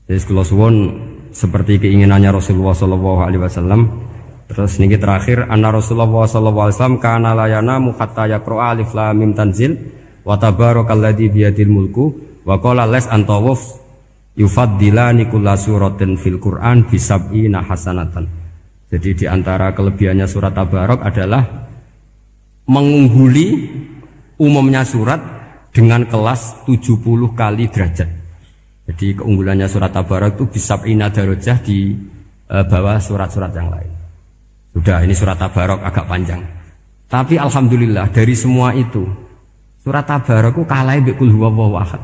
Jadi kula suwun seperti keinginannya Rasulullah sallallahu alaihi wasallam. Terus niki terakhir anna Rasulullah sallallahu alaihi wasallam kana la yanamu hatta yaqra alif lam mim tanzil wa tabarakalladzi biyadil mulku wa qala las antawuf yufaddilani kulla suratin fil Qur'an bisab'ina hasanatan. Jadi di antara kelebihannya surat Tabarok adalah mengungguli umumnya surat dengan kelas 70 kali derajat. Jadi keunggulannya surat Tabarok itu bisab'ina darajah di bawah surat-surat yang lain. Sudah, ini surat Tabarok agak panjang. Tapi alhamdulillah dari semua itu surat Tabarok itu kalah bi qul huwallahu ahad.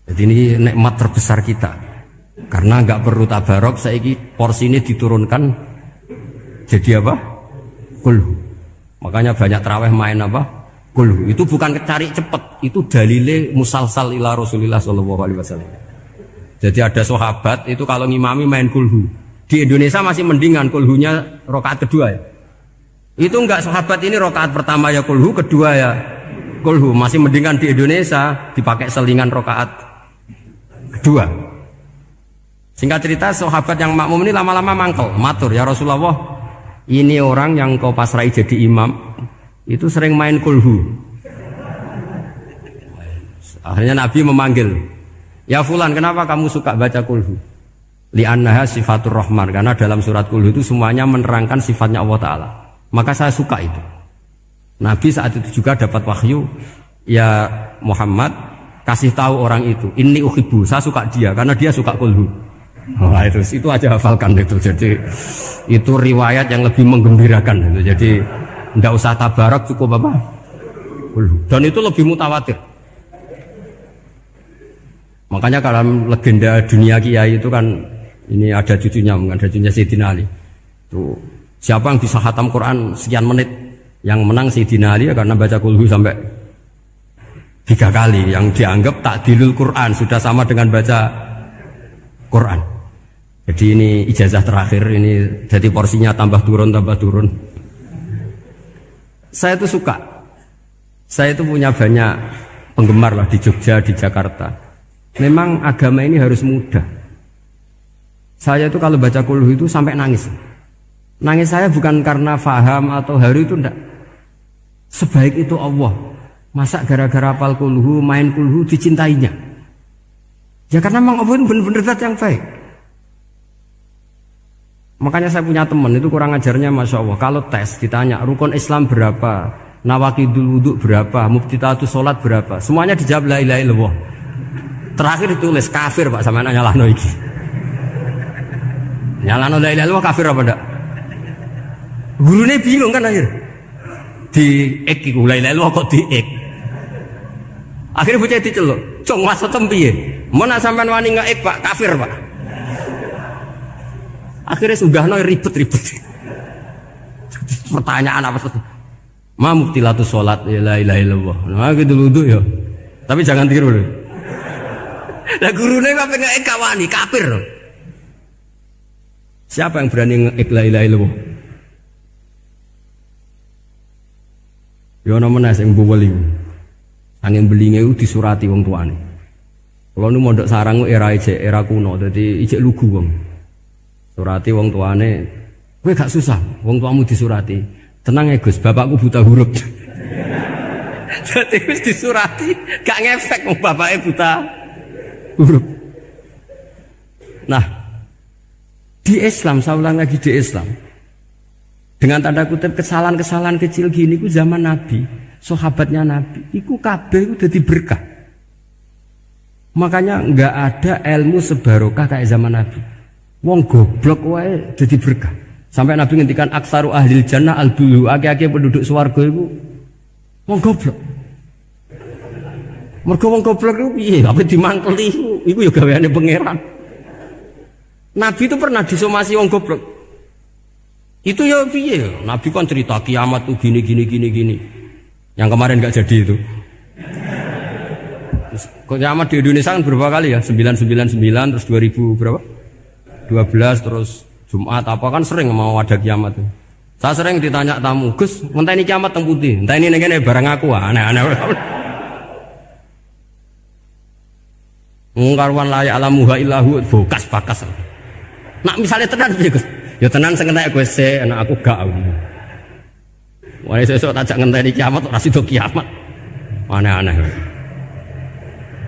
Jadi ini nikmat terbesar kita. Karena enggak perlu Tabarok, saiki porsi ini diturunkan jadi apa? Kulhu. Makanya banyak tarawih main apa? Kulhu. Itu bukan cari cepet, itu dalile musalsal ila Rasulillah sallallahu alaihi wasallam. Jadi ada sahabat itu kalau ngimami main kulhu. Di Indonesia masih mendingan kulhunya rakaat kedua ya. Itu enggak sahabat ini rakaat pertama ya kulhu, kedua ya kulhu. Masih mendingan di Indonesia dipakai selingan rakaat kedua. Singkat cerita sahabat yang makmum ini lama-lama mangkel, matur ya Rasulullah. Ini orang yang kau pasrai jadi imam itu sering main kulhu. Akhirnya Nabi memanggil, ya fulan, kenapa kamu suka baca kulhu? Li'annaha sifatur rahman, karena dalam surat kulhu itu semuanya menerangkan sifatnya Allah Ta'ala. Maka saya suka itu. Nabi saat itu juga dapat wahyu, ya Muhammad kasih tahu orang itu, inni uhibbu, saya suka dia karena dia suka kulhu. Nah, itu aja hafalkan itu. Jadi itu riwayat yang lebih menggembirakan itu. Jadi tidak usah Tabarok, cukup apa? Dan itu lebih mutawatir. Makanya kalau legenda dunia kiai itu kan ini ada cucunya Sayyidina Ali. Tuh, siapa yang bisa khatam Quran sekian menit? Yang menang Sayyidina Ali ya, karena baca kulhu sampai 3 kali. Yang dianggap takdilul Quran, sudah sama dengan baca Quran. Jadi ini ijazah terakhir, ini jadi porsinya tambah turun. Saya itu suka. Saya itu punya banyak penggemar lah di Jogja, di Jakarta. Memang agama ini harus mudah. Saya itu kalau baca kulhu itu sampai nangis. Nangis saya bukan karena faham atau haru, itu enggak. Sebaik itu Allah. Masa gara-gara hafal kulhu, main kulhu dicintainya? Ya karena memang Allah itu benar-benar zat yang baik. Makanya saya punya teman itu kurang ajarnya Masya Allah. Kalau tes ditanya rukun Islam berapa, nawaqidul wudhu berapa, muftitatus sholat berapa, semuanya dijawab la ilaha illallah. Terakhir ditulis kafir Pak, sama nanya nyalano iki. Nyalano la ilaha illallah kafir apa enggak? Gurunya bingung kan akhir. Di ek iku la ilaha illallah kok di ek. Akhirnya bocah diceluk, "Cong masa tempiye? Mana sampean wani nge-ek Pak, kafir Pak." Akhirnya sudah ribet. Pertanyaan apa saja? Ma mubtilatus sholat ya la ilaha illallah. Nah gitu wudu ya. Tapi jangan tiru loh. Lah gurune kok pengen wani kafir. Siapa yang berani nge-ek la ilaha illallah? Ya ana menes sing mboweli. Angin belinge itu disurati wong tuane. Kalau nu mondok sarang era kuno, jadi ijek lugu wong. Surati wong tuane, kowe gak susah, wong tuamu disurati. Tenang ya Gus, bapakku buta huruf. Jadi wis disurati, gak ngefek wong bapaknya buta huruf. Nah, di Islam, saya ulang lagi di Islam. Dengan tanda kutip kesalahan-kesalahan kecil gini ku zaman Nabi, sahabatnya Nabi, iku kabeh udah diberkah. Makanya enggak ada ilmu sebarokah kayak zaman Nabi. Wong goblok wae dadi berkah. Sampai Nabi ngendikan aksaru ahlil jannah al-bulu, akeh-akeh penduduk swarga iku wong goblok. Mergo wong goblok iku piye? Apa dimangkeli iku ya gaweane pangeran. Nabi itu pernah disomasi wong goblok. Itu ya piye? Nabi kan cerita kiamat tuh gini. Yang kemarin enggak jadi itu. Kiamat di Indonesia kan berapa kali ya? 999 terus 2000 berapa? 12 terus Jumat apa kan sering mau ada kiamat. Saya sering ditanya tamu, Gus, ngenteni kiamat teng pundi? Entah ini ngene barang aku aneh-aneh. Ngkarwan layak alamuha illahu bokas bakas. Nak misalnya tenan piye Gus? Ya tenan sing entek kowe sik, anak aku gak. Wah sesuk tak ngenteni kiamat ora sida kiamat. Aneh-aneh.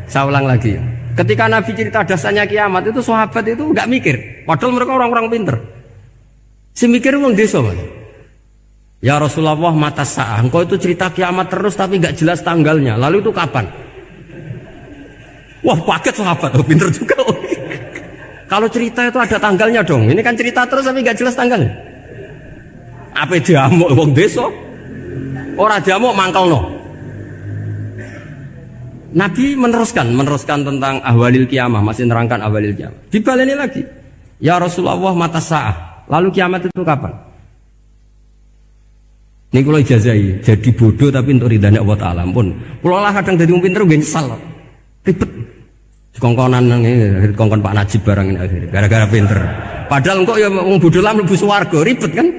Saya ulang lagi. Ketika Nabi cerita dasarnya kiamat itu sahabat itu enggak mikir. Padahal mereka orang-orang pinter. Si mikir wong desa, Mas. Ya Rasulullah mata sa'ah. Engkau itu cerita kiamat terus tapi enggak jelas tanggalnya. Lalu itu kapan? Wah paket sahabat, pinter juga. Kalau cerita itu ada tanggalnya dong. Ini kan cerita terus tapi nggak jelas tanggalnya. Apa diamuk wong desa? Ora diamuk mangkelno. Nabi meneruskan tentang ahwalil kiamah, masih nerangkan ahwalil kiamah. Dibaleni lagi. Ya Rasulullah mata sa'ah. Lalu kiamat itu kapan? Ini kalau ijazai jadi bodoh tapi untuk ridhanya Allah Ta'ala pun. Kalau lah kadang jadi pinter gue nyesal. Ribet. Kongkonan ini, kongkon Pak Najib barang ini akhirnya, gara-gara pinter. Padahal kok ya wong bodoh lah mlebu swarga, ribet kan?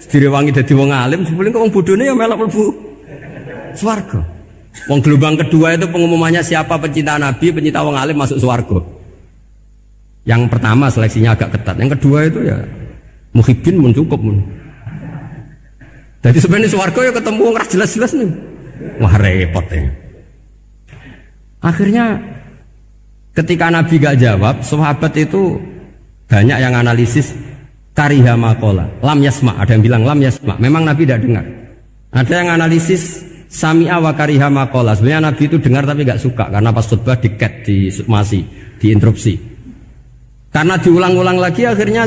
Direwangi dadi wong alim, sebelum kok wong bodone ya melok mlebu swarga. Wong gelombang kedua itu pengumumannya siapa pencinta Nabi, pencinta wong alim masuk swarga. Yang pertama seleksinya agak ketat, yang kedua itu ya muhibbin mun cukup mun. Jadi sebenarnya swarga ya ketemu wong ra jelas-jelas nih. Wah repot ya. Akhirnya ketika Nabi gak jawab, sahabat itu banyak yang analisis kariha maqala, lam yasma, ada yang bilang lam yasma, memang Nabi tidak dengar. Ada yang analisis sami'a wa kariha maqala, sebenarnya Nabi itu dengar tapi gak suka karena pas khutbah diket, diinterupsi. Karena diulang-ulang lagi akhirnya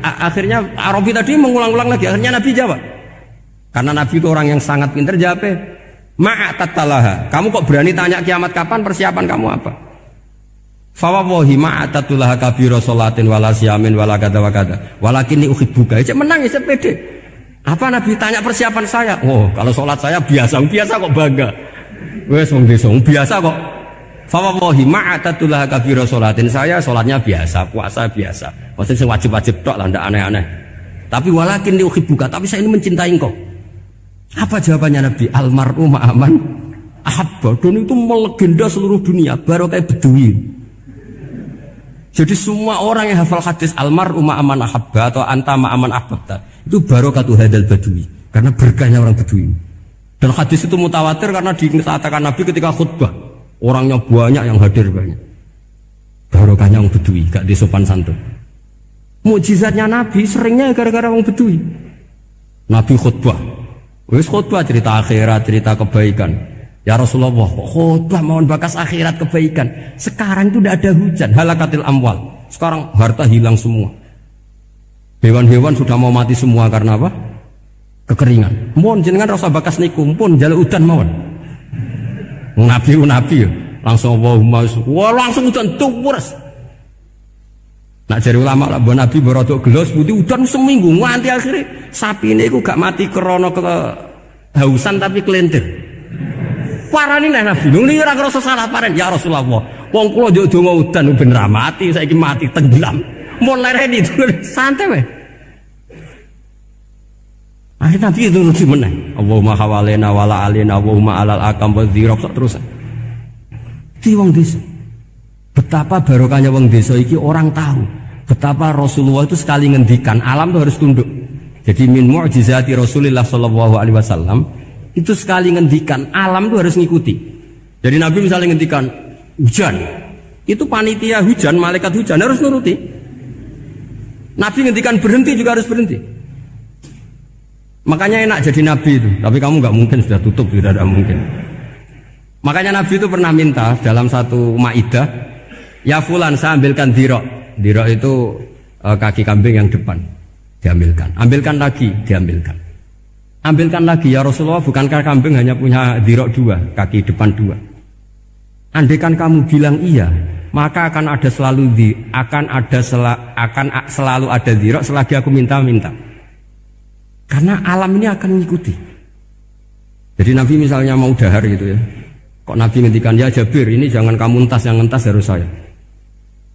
akhirnya Arabi tadi mengulang-ulang lagi, akhirnya Nabi jawab. Karena Nabi itu orang yang sangat pintar, jawabnya ma'atatalaha, kamu kok berani tanya kiamat kapan, persiapan kamu apa? Fawawahi ma'atatulaha kabiro sholatin wala siyamin wala kada wa kada walakinni uhibbuka. Cek menang ya pede. Apa Nabi tanya persiapan saya? Oh kalau sholat saya biasa kok bangga. Wes wong desa biasa kok. Fawawahi ma'atatulaha kabiro sholatin, saya sholatnya biasa, puasa biasa. Maksudnya wajib-wajib tok lah, ndak aneh-aneh. Tapi walakinni uhibbuka, tapi saya ini mencintai engkau. Apa jawabannya Nabi? Almar'u ma'aman ahabba. Dan itu melegenda seluruh dunia, baru kayak Bedui. Jadi semua orang yang hafal hadis almar'u ma'aman ahabba atau anta ma'aman ahbabta itu barokatu hadal badui, karena berkahnya orang Bedui. Dan hadis itu mutawatir karena dikatakan Nabi ketika khutbah orangnya banyak yang hadir banyak. Barokahnya orang Bedui, gak disopan santun. Mukjizatnya Nabi seringnya gara-gara orang Bedui. Nabi khutbah, wis khutbah cerita akhirat, cerita kebaikan. Ya Rasulullah, khutbah mohon bakas akhirat kebaikan. Sekarang itu tidak ada hujan, halakatil amwal. Sekarang harta hilang semua. Hewan-hewan sudah mau mati semua karena apa? Kekeringan. Mohon jenengan rasa bakas niku, pun jaluk udan mawon. Nabi langsung langsung udan tuwes. Nak jari ulama lah, Nabi berodok gelos putih udan seminggu nganti akhirnya sapi ini gak mati krono kehausan tapi kelentir. Parani nek Nabi nuli ora krasa salah paren ya Rasulullah. Wong kula yo donga udan ben ra mati, saiki mati tenggelam. Mun lereni santai wae. Akhirnya Nabi itu lucu meneh. Allahumma hawalena wala alina Allahumma alal akam wa dzirab terus. Di wong desa. Betapa barokahnya wong desa iki orang tahu. Betapa Rasulullah itu sekali ngendikan alam itu harus tunduk. Jadi min mu'jizati Rasulullah sallallahu alaihi wasallam itu sekali ngendikan alam itu harus ngikuti. Jadi Nabi misalnya ngendikan hujan, itu panitia hujan, malaikat hujan harus nuruti. Nabi ngendikan berhenti juga harus berhenti. Makanya enak jadi Nabi itu. Tapi kamu nggak mungkin, sudah tutup, tidak ada mungkin. Makanya Nabi itu pernah minta dalam satu maidah, ya fulan saya ambilkan dirok. Dirok itu kaki kambing yang depan, diambilkan. Ambilkan lagi, diambilkan. Ambilkan lagi ya Rasulullah, bukankah kambing hanya punya dirok dua, kaki depan dua? Andaikan kamu bilang iya, maka akan selalu ada dirok selagi aku minta-minta. Karena alam ini akan mengikuti. Jadi Nabi misalnya mau dahar gitu ya, kok Nabi ngendikan ya Jabir, ini jangan kamu entas, yang entas harus saya.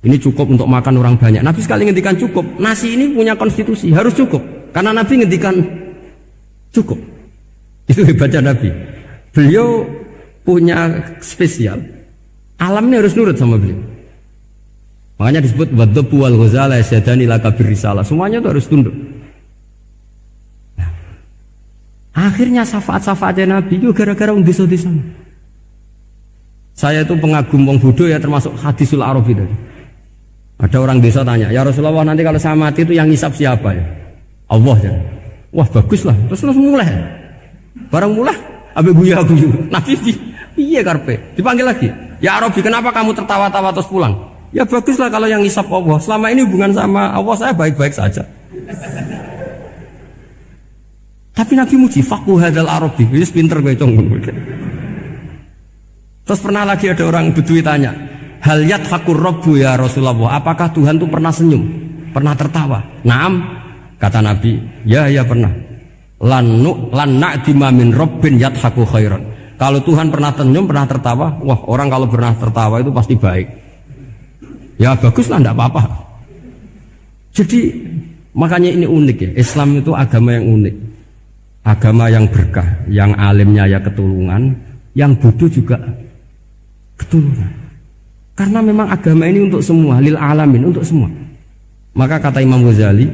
Ini cukup untuk makan orang banyak. Nabi sekali ngendikan cukup. Nasi ini punya konstitusi, harus cukup. Karena Nabi ngendikan cukup. Itu hebatnya Nabi. Beliau punya spesial. Alam ini harus nurut sama beliau. Makanya disebut wadhabu wal ghazala yasadani laka birrisalah. Semuanya itu harus tunduk. Nah, akhirnya syafaat-syafaatnya Nabi itu gara-gara wong desa-desa. Saya itu pengagum wong Buddha ya, termasuk hadisul Arabi tadi. Ada orang desa tanya, "Ya Rasulullah, nanti kalau saya mati itu yang ngisap siapa ya?" Allah ya. Wah, bagus lah. Terus mulai. Barang mulai abe guyu-guyu. Nabi piye karepe? Dipanggil lagi. "Ya Arabi, kenapa kamu tertawa-tawa terus pulang?" "Ya baguslah kalau yang ngisap Allah. Selama ini hubungan sama Allah saya baik-baik saja." Tapi Nabi muji faqhu hadzal Arabi. Wis pinter kowe cong. Terus pernah lagi ada orang Bedui tanya, "Hal yadhakur rabbu ya Rasulullah? Apakah Tuhan itu pernah senyum? Pernah tertawa?" "Naam," kata Nabi. Ya pernah. Lan na'dima min rabbin yadhaku khairan. Kalau Tuhan pernah senyum, pernah tertawa, wah orang kalau pernah tertawa itu pasti baik. Ya baguslah, enggak apa-apa. Jadi makanya ini unik ya. Islam itu agama yang unik. Agama yang berkah, yang alimnya ya ketulungan, yang bodoh juga ketulungan. Karena memang agama ini untuk semua, lil alamin, untuk semua. Maka kata Imam Ghazali,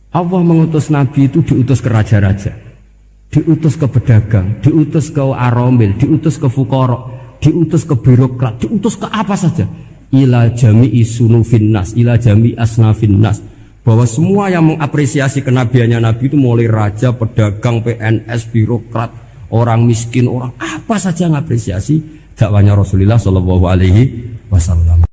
Allah mengutus Nabi itu diutus ke raja-raja, diutus ke pedagang, diutus ke aromil, diutus ke fuqara, diutus ke birokrat, diutus ke apa saja. Ila jami'i sunufin nas, ila jami'i asnafin nas. Bahwa semua yang mengapresiasi kenabiannya Nabi itu mulai raja, pedagang, PNS, birokrat, orang miskin, orang apa saja mengapresiasi dakwahnya Rasulullah Shallallahu Alaihi Wasallam.